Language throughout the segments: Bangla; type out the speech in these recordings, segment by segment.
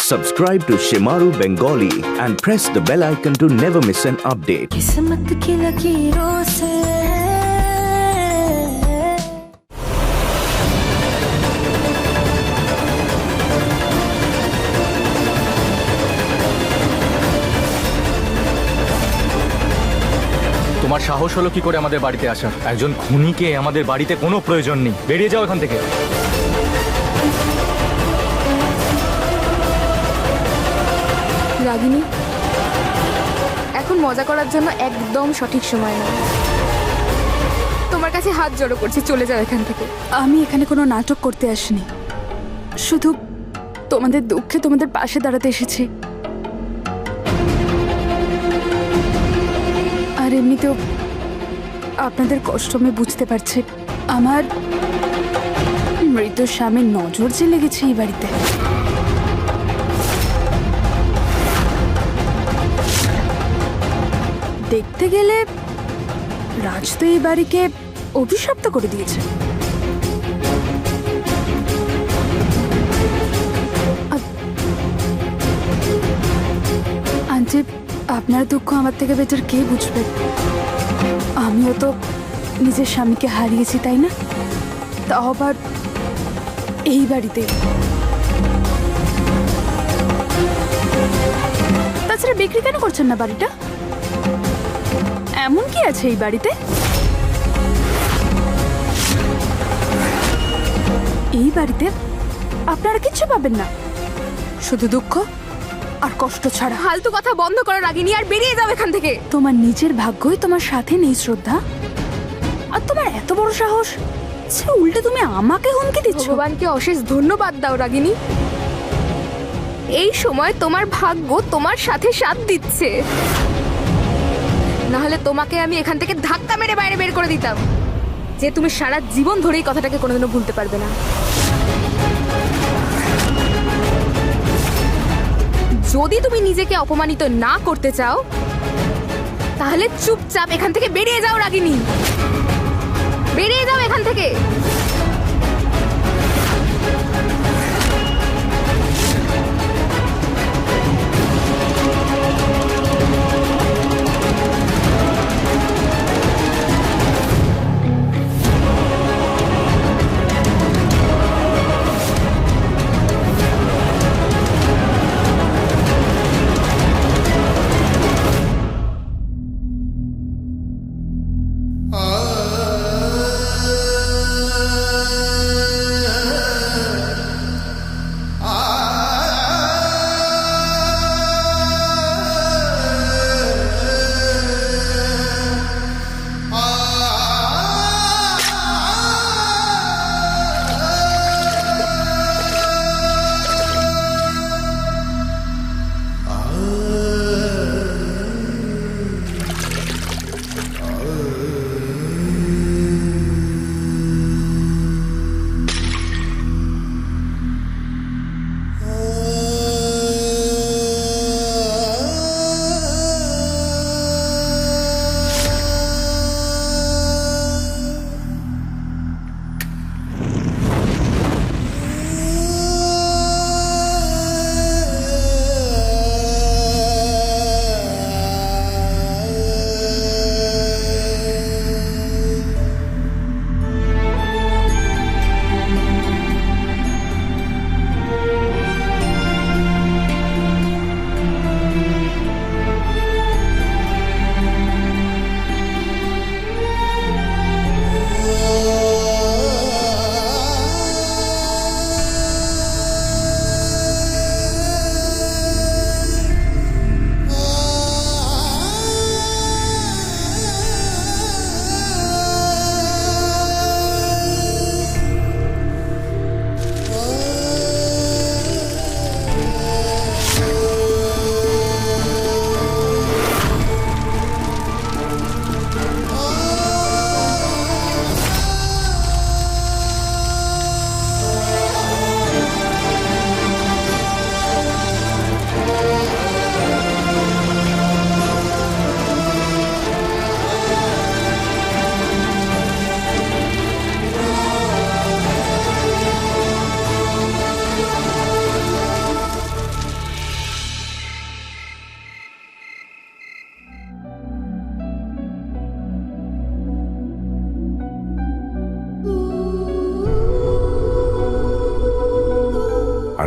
Subscribe to Shimaru Bengali and press the bell icon to never miss an update. किस्मत की लकीरों से তোমার সাহস হলো কি করে আমাদের বাড়িতে আসার? একজন খুনিকে আমাদের বাড়িতে কোনো প্রয়োজন নেই। বেরিয়ে যাও এখান থেকে। রাগিনী, এখন মজা করার জন্য একদম সঠিক সময় না। তোমার কাছে হাত জড়ো করছি, চলে যাও এখান থেকে। আমি এখানে কোনো নাটক করতে আসিনি, শুধু তোমাদের দুঃখে তোমাদের পাশে দাঁড়াতে এসেছি। আর এমনিতেও আপনাদের কষ্ট আমি বুঝতে পারছি। আমার মৃত স্বামীর নজর যে লেগেছে এই বাড়িতে। দেখতে গেলে রাজ তো এই বাড়িকে অভিশপ্ত করে দিয়েছে। আন্টি, আপনার দুঃখ আমার থেকে বেটার কে বুঝবে? আমিও তো নিজের স্বামীকে হারিয়েছি, তাই না? তাও আবার এই বাড়িতে। তাছাড়া বিক্রি কেন করছেন না বাড়িটা? এমন কি আছে এই বাড়িতে? এই বাড়িতে আপনারা কিচ্ছু পাবেন না, শুধু দুঃখ আর কষ্ট ছাড়া। ফালতু কথা বন্ধ করো রাগিনী, আর বেরিয়ে যাও এখান থেকে। তোমার নিজের ভাগ্যই তোমার সাথে নেই শ্রদ্ধা, আর তোমার এত বড় সাহস সে উল্টে তুমি আমাকে হুমকি দিচ্ছ। ভগবানকে অশেষ ধন্যবাদ দাও রাগিনী, এই সময় তোমার ভাগ্য তোমার সাথে সাথ দিচ্ছে। নাহলে তোমাকে আমি এখান থেকে ধাক্কা মেরে বাইরে বের করে দিতাম, যে তুমি সারা জীবন ধরে এই কথাটাকে কোনোদিনও ভুলতে পারবে না। যদি তুমি নিজেকে অপমানিত না করতে চাও, তাহলে চুপচাপ এখান থেকে বেরিয়ে যাও রাগিনী, বেরিয়ে যাও এখান থেকে।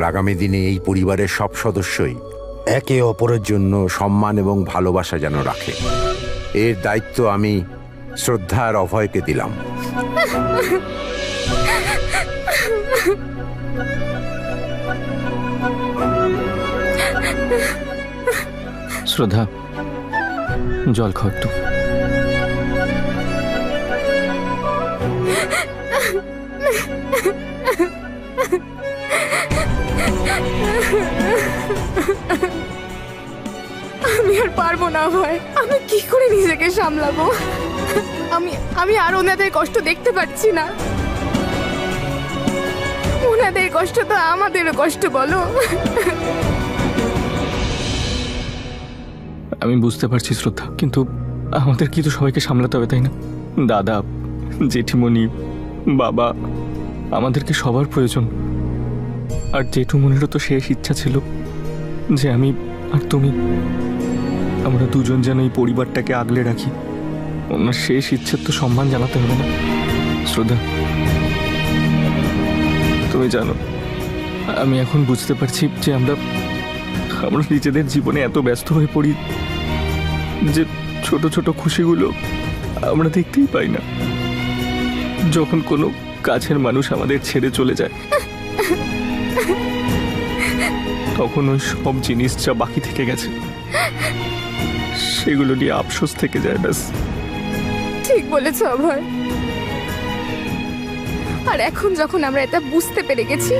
আগামী দিনে এই পরিবারের সব সদস্যই একে অপরের জন্য সম্মান এবং ভালোবাসা যেন রাখে। এর দায়িত্ব আমি শ্রদ্ধা আর অভয়কে দিলাম। শ্রদ্ধা, জল খাও একটু। আমি আর পারবো না ভাই, আমি কি করে নিজেকে সামলাবো? আমি আর ওনাদের কষ্ট দেখতে পাচ্ছি না। ওনাদের কষ্ট তো আমাদেরও কষ্ট, বলো। আমি বুঝতে পারছি শ্রদ্ধা, কিন্তু আমাদের কি তো সবাইকে সামলাতে হবে, তাই না? দাদা, জেঠিমণি, বাবা, আমাদেরকে সবার প্রয়োজন। আর জেঠুমণিরও তো শেষ ইচ্ছা ছিল যে আমি আর তুমি, আমরা দুজন যেন এই পরিবারটাকে আগলে রাখি। ওনার শেষ ইচ্ছের তো সম্মান জানাতে হবে না শ্রদ্ধা? তুমি জানো, আমি এখন বুঝতে পারছি যে আমরা নিজেদের জীবনে এত ব্যস্ত হয়ে পড়ি যে ছোট ছোট খুশিগুলো আমরা দেখতেই পাই না। যখন কোনো কাছের মানুষ আমাদের ছেড়ে চলে যায়, তখন ওই সব জিনিস যা বাকি থেকে গেছে সেগুলো নিয়ে আফসোস থেকে যায়। ব্যাস। ঠিক বলেছ অভয়। আর এখন যখন আমরা এটা বুঝতে পেরে গেছি,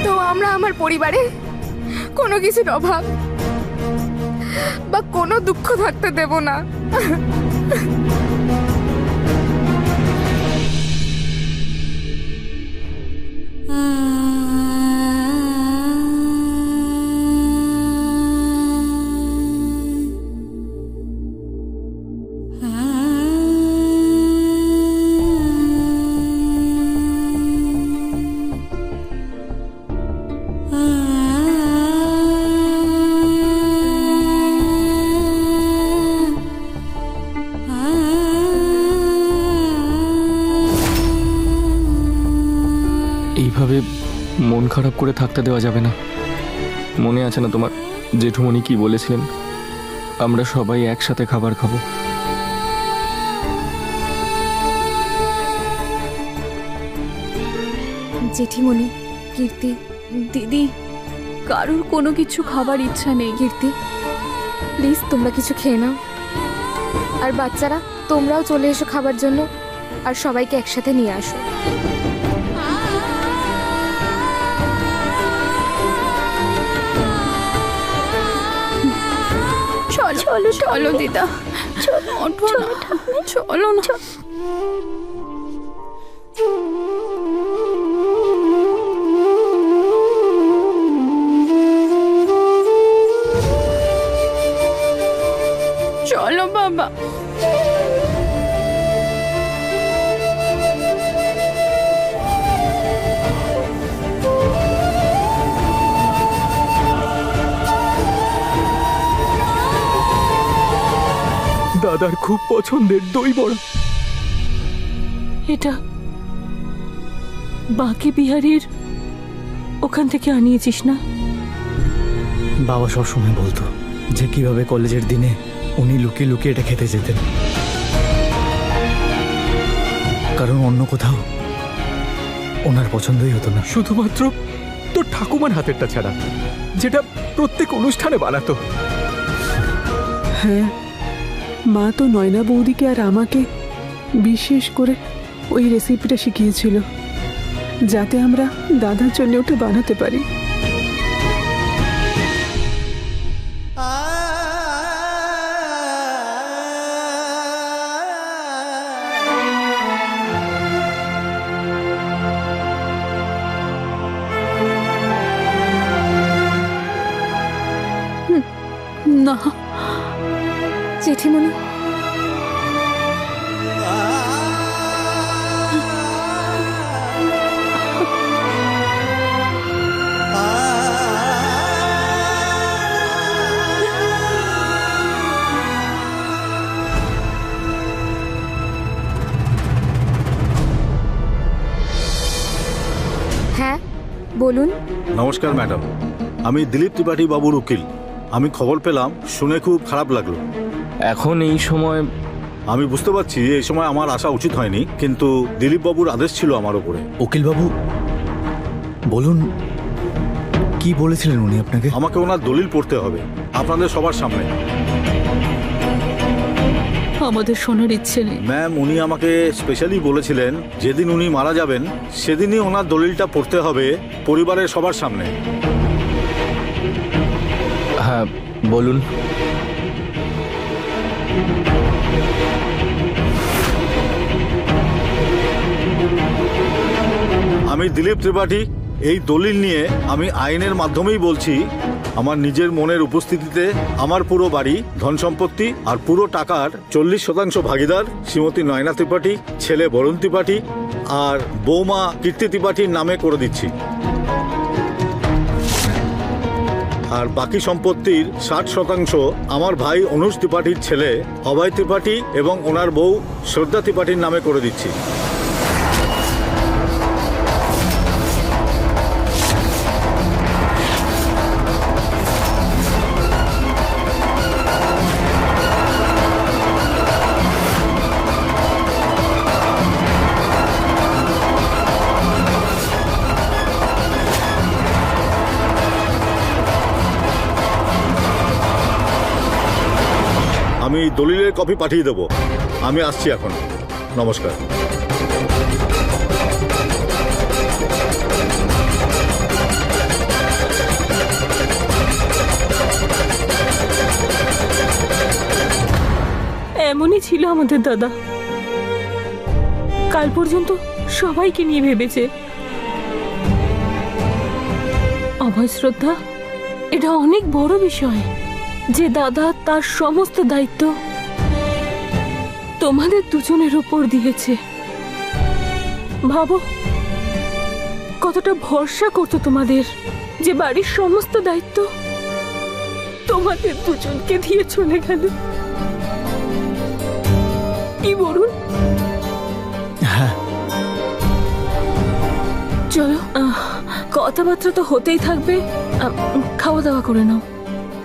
তো আমরা আমার পরিবারে কোনো কিছুর অভাব বা কোনো দুঃখ থাকতে দেব না। এইভাবে মন খারাপ করে থাকতে দেওয়া যাবে না। মনে আছে না তোমার জেঠুমণি কি বলেছিলেন? আমরা সবাই একসাথে খাবার খাবো। জেঠিমণি, কীর্তি, দিদি, কারোর কোনো কিছু খাবার ইচ্ছা নেই। কীর্তি, প্লিজ তোমরা কিছু খেয়ে নাও। আর বাচ্চারা, তোমরাও চলে এসো খাবার জন্য, আর সবাইকে একসাথে নিয়ে আসো। চলো চলো দিদা, চলো ওঠো না, চলো না। চলো বাবা। দাদার খুব পছন্দের দই বড়া। এটা বাকি বিহারীর ওখান থেকে আনিয়েছিস না? বাবা সবসময় বলতো যে কিভাবে কলেজের দিনে উনি লুকিয়ে লুকিয়ে এটা খেতে যেতেন, কারণ অন্য কোথাও ওনার পছন্দই হতো না। শুধুমাত্র তোর ঠাকুমার হাতেরটা ছাড়া, যেটা প্রত্যেক অনুষ্ঠানে বানাতো। হ্যাঁ, মা তো নয়না বৌদিকে আর আমাকে বিশেষ করে ওই রেসিপিটা শিখিয়েছিল, যাতে আমরা দাদার জন্য ওটা বানাতে পারি। না জেঠিমণি, বলুন। নমস্কার ম্যাডাম, আমি দিলীপ ত্রিপাঠী বাবুর উকিল। আমি খবর পেলাম, শুনে খুব খারাপ লাগলো। এখন এই সময় আমি বুঝতে পারছি এই সময় আমার আসা উচিত হয়নি, কিন্তু দিলীপ বাবুর আদেশ ছিল আমার উপরে। উকিলবাবু বলুন, কি বলেছিলেন উনি আপনাকে? আমাকে ওনার দলিল পড়তে হবে আপনাদের সবার সামনে। আমাদের শোনার ইচ্ছে নেই। ম্যাম, উনি আমাকে স্পেশালি বলেছিলেন যেদিন উনি মারা যাবেন সেদিনই ওনার দলিলটা পড়তে হবে পরিবারের সবার সামনে। হ্যাঁ বলুন। আমি দিলীপ ত্রিপাঠী এই দলিল নিয়ে আমি আইনের মাধ্যমেই বলছি, আমার নিজের মনের উপস্থিতিতে আমার পুরো বাড়ি, ধন সম্পত্তি আর পুরো টাকার 40% ভাগিদার শ্রীমতী নয়না ত্রিপাঠী, ছেলে বরুণ ত্রিপাঠী আর বৌমা কীর্তি ত্রিপাঠীর নামে করে দিচ্ছি। আর বাকি সম্পত্তির 60% আমার ভাই অনুজ ত্রিপাঠীর ছেলে অভয় ত্রিপাঠী এবং ওনার বউ শ্রদ্ধা ত্রিপাঠীর নামে করে দিচ্ছি। আমি দলিলের কপি পাঠিয়ে দেবো। আমি আসছি এখন। নমস্কার। এমনই ছিল আমাদের দাদা। কাল পর্যন্ত সবাইকে নিয়ে ভেবেছে। অভয় শ্রদ্ধা, এটা অনেক বড় বিষয় যে দাদা তার সমস্ত দায়িত্ব তোমাদের দুজনের উপর দিয়েছে। ভাবো কতটা ভরসা করতো তোমাদের, যে বাড়ির সমস্ত দায়িত্ব তোমাদের দুজনকে দিয়ে চলে গেল। কি বলুন? হ্যাঁ চলো, কথাবার্তা তো হতেই থাকবে। খাওয়া দাওয়া করে নাও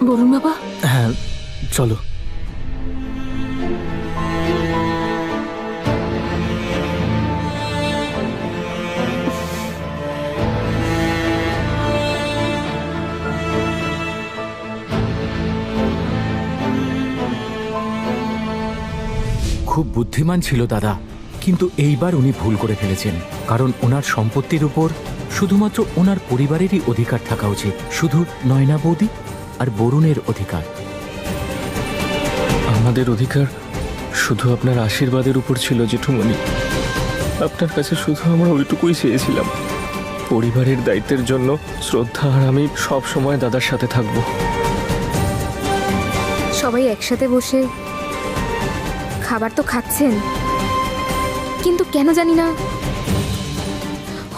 বরুণ বাবা। হ্যাঁ চলো। খুব বুদ্ধিমান ছিল দাদা, কিন্তু এইবার উনি ভুল করে ফেলেছেন। কারণ ওনার সম্পত্তির উপর শুধুমাত্র ওনার পরিবারেরই অধিকার থাকা উচিত, শুধু নয়না বৌদি আর বরুণের অধিকার। আমাদের অধিকার শুধু আপনার আশীর্বাদের উপর ছিল জেঠুমণি। আপনার কাছে শুধু আমরা ওইটুকুই চেয়েছিলাম, পরিবারের দায়িত্বের জন্য শ্রদ্ধা আর আমি সব সময় দাদার সাথে থাকব। সবাই একসাথে বসে খাবার তো খাচ্ছেন, কিন্তু কেন জানি না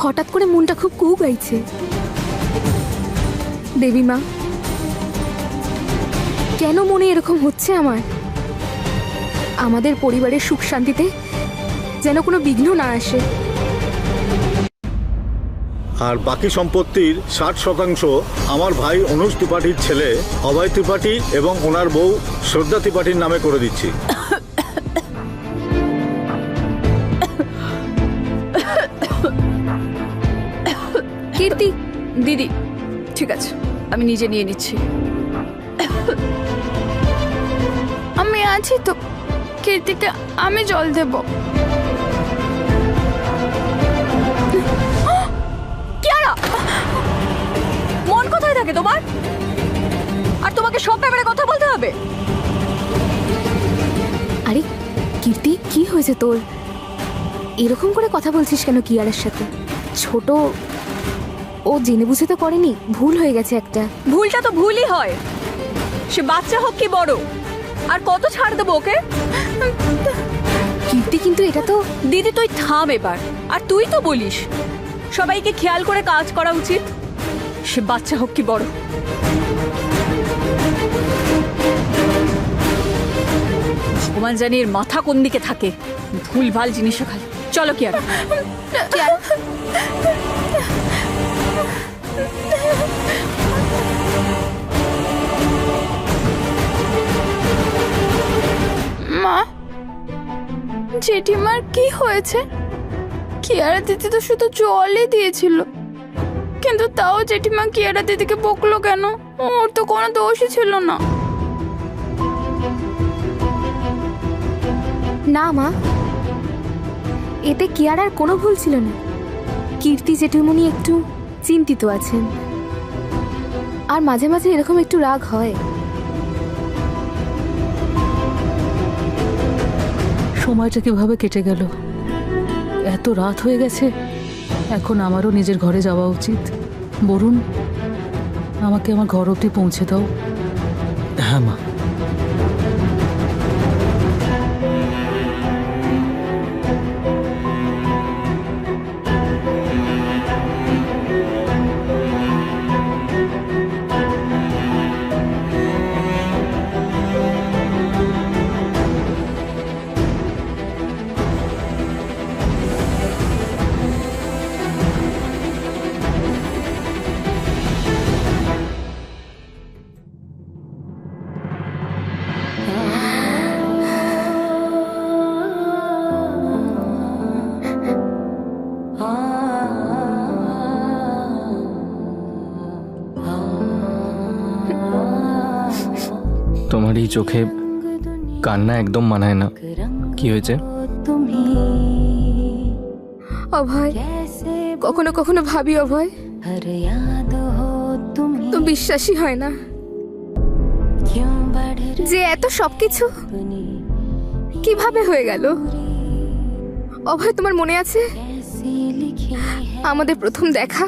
হঠাৎ করে মনটা খুব কু গাইছে। দেবী মা, কেন মনে এরকম হচ্ছে আমার? আমাদের পরিবারের সুখ শান্তিতে যেন কোনো বিঘ্ন না আসে। আর বাকি সম্পত্তির 60% আমার ভাই অনুজ ত্রিপাঠীর ছেলে অভয় ত্রিপাঠী এবং ওনার বউ শ্রদ্ধা ত্রিপাঠীর নামে করে দিচ্ছি। কীর্তি দিদি, ঠিক আছে, আমি নিজে নিয়ে নিচ্ছি। আমি আছি তো, কীর্তিকে আমি জল দেব। কিয়ারা, মন কোথায় থাকে তোমার? আর তোমাকে সব ব্যাপারে কথা বলতে হবে? আরে কীর্তি, কি হয়েছে তোর? এরকম করে কথা বলছিস কেন কিয়ারার সাথে? ছোট, ও জেনে বুঝে তো করেনি, ভুল হয়ে গেছে একটা। ভুলটা তো ভুলই হয়, সে বাচ্চা হোক কি বড়। আর কত ছাড় দেবো ওকে? কীর্তি, কিন্তু এটা তো। দিদি তুই থাম এবার। আর তুই তো বলিস সবাইকে খেয়াল করে কাজ করা উচিত, সে বাচ্চা হোক কি বড়। ভগবান জানি এর মাথা কোন দিকে থাকে, ভুল ভাল জিনিসও খায়। চলো কি আর জেঠিমার কি হয়েছে? কিয়ারা দিদি তো শুধু জলই দিয়েছিল, কিন্তু তাও জেঠিমা কিয়ারা দিদিকে বকলো কেন? ওর তো কোনো দোষই ছিল না। না মা, এতে কিয়ারার কোনো ভুল ছিল না। কীর্তি জেঠিমণি একটু চিন্তিত আছেন, আর মাঝে মাঝে এরকম একটু রাগ হয়। সময়টা কিভাবে কেটে গেল, এত রাত হয়ে গেছে। এখন আমারও নিজের ঘরে যাওয়া উচিত। বরুণ, আমাকে আমার ঘর অবধি পৌঁছে দাও। হ্যাঁ মা। তোমার এই চোখে কান্না একদম মানায় না। কি হয়েছে? অভয়, কখনো কখনো ভাবি অভয়, তো বিশ্বাসই হয় না যে এত সবকিছু কিভাবে হয়ে গেল। অভয়, তোমার মনে আছে আমাদের প্রথম দেখা?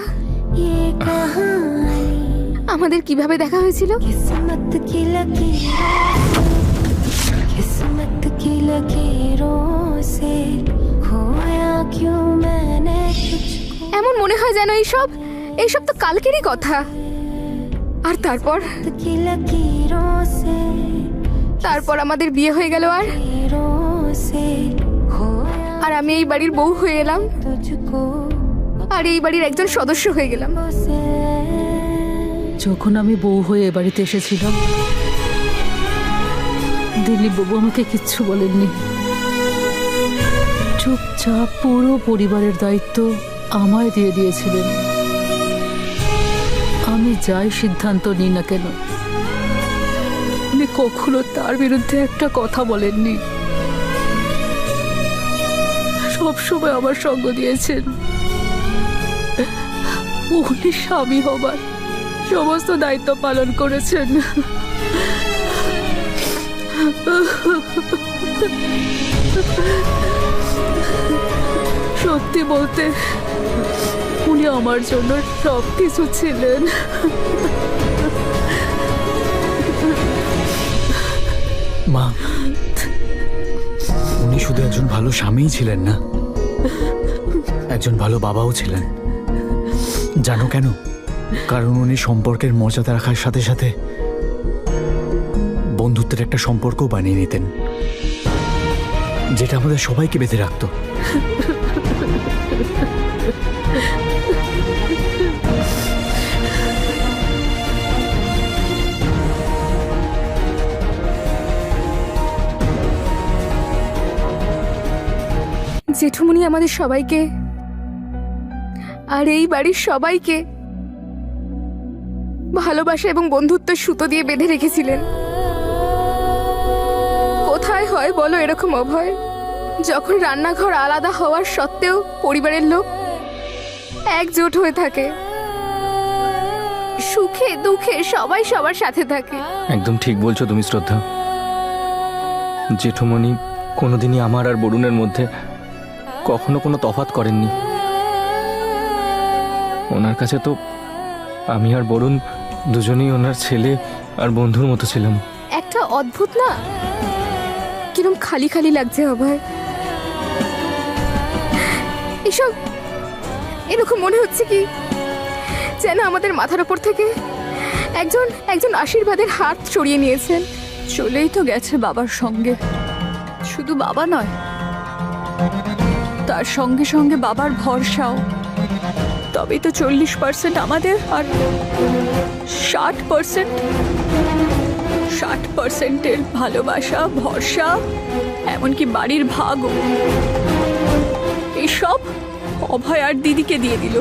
আমাদের কিভাবে দেখা হয়েছিল? এমন মনে হয় যেন এইসব তো কালকেরই কথা। আর তারপর আমাদের বিয়ে হয়ে গেল, আর আমি এই বাড়ির বউ হয়ে এলাম, আর এই বাড়ির একজন সদস্য হয়ে গেলাম। যখন আমি বউ হয়ে এ বাড়িতে এসেছিলাম, দিলীপ বাবু আমাকে কিচ্ছু বলেননি। চুপচাপ পুরো পরিবারের দায়িত্ব আমায় দিয়ে দিয়েছিলেন। আমি যাই সিদ্ধান্ত নিই না কেন, উনি কখনো তার বিরুদ্ধে একটা কথা বলেননি। সবসময় আমার সঙ্গ দিয়েছেন। উনি স্বামী হবার সমস্ত দায়িত্ব পালন করেছেন। সত্যি বলতে উনি আমার জন্য সবকিছু ছিলেন। মা, উনি শুধু একজন ভালো স্বামীই ছিলেন না, একজন ভালো বাবাও ছিলেন। জানো কেন? কারণ উনি সম্পর্কের মর্যাদা রাখার সাথে সাথে বন্ধুত্বের একটা সম্পর্কও বানিয়ে নিতেন, যেটা আমাদের সবাইকে বেঁধে রাখত। জেঠুমনি আমাদের সবাইকে আর এই বাড়ির সবাইকে ভালোবাসা এবং বন্ধুত্বের সুতো দিয়ে বেঁধে রেখেছিলেন। কোথায় হয় বলো এরকম অভয়, যখন রান্নাঘর আলাদা হওয়ার সত্ত্বেও পরিবারের লোক একজোট হয়ে থাকে, সুখে দুঃখে সবাই সবার সাথে থাকে। একদম ঠিক বলছো তুমি শ্রদ্ধা। জেঠুমণি কোনোদিনই আমার আর বরুণের মধ্যে কখনো কোনো তফাৎ করেননি। ওনার কাছে তো আমি আর বরুণ দুজনেই ওনার ছেলে আর বন্ধুর মতো ছিলাম। একটা অদ্ভুত না, কিরম খালি খালি লাগছে অভয়। এরকম মনে হচ্ছে কি যেন আমাদের মাথার উপর থেকে একজন আশীর্বাদের হাত সরিয়ে নিয়েছেন। চলেই তো গেছে বাবার সঙ্গে, শুধু বাবা নয়, তার সঙ্গে সঙ্গে বাবার ভরসাও। তবেই তো 40% আমাদের, আর 60% ভালোবাসা ভরসা এমনকি বাড়ির ভাগও, এসব অভয় আর দিদিকে দিয়ে দিল।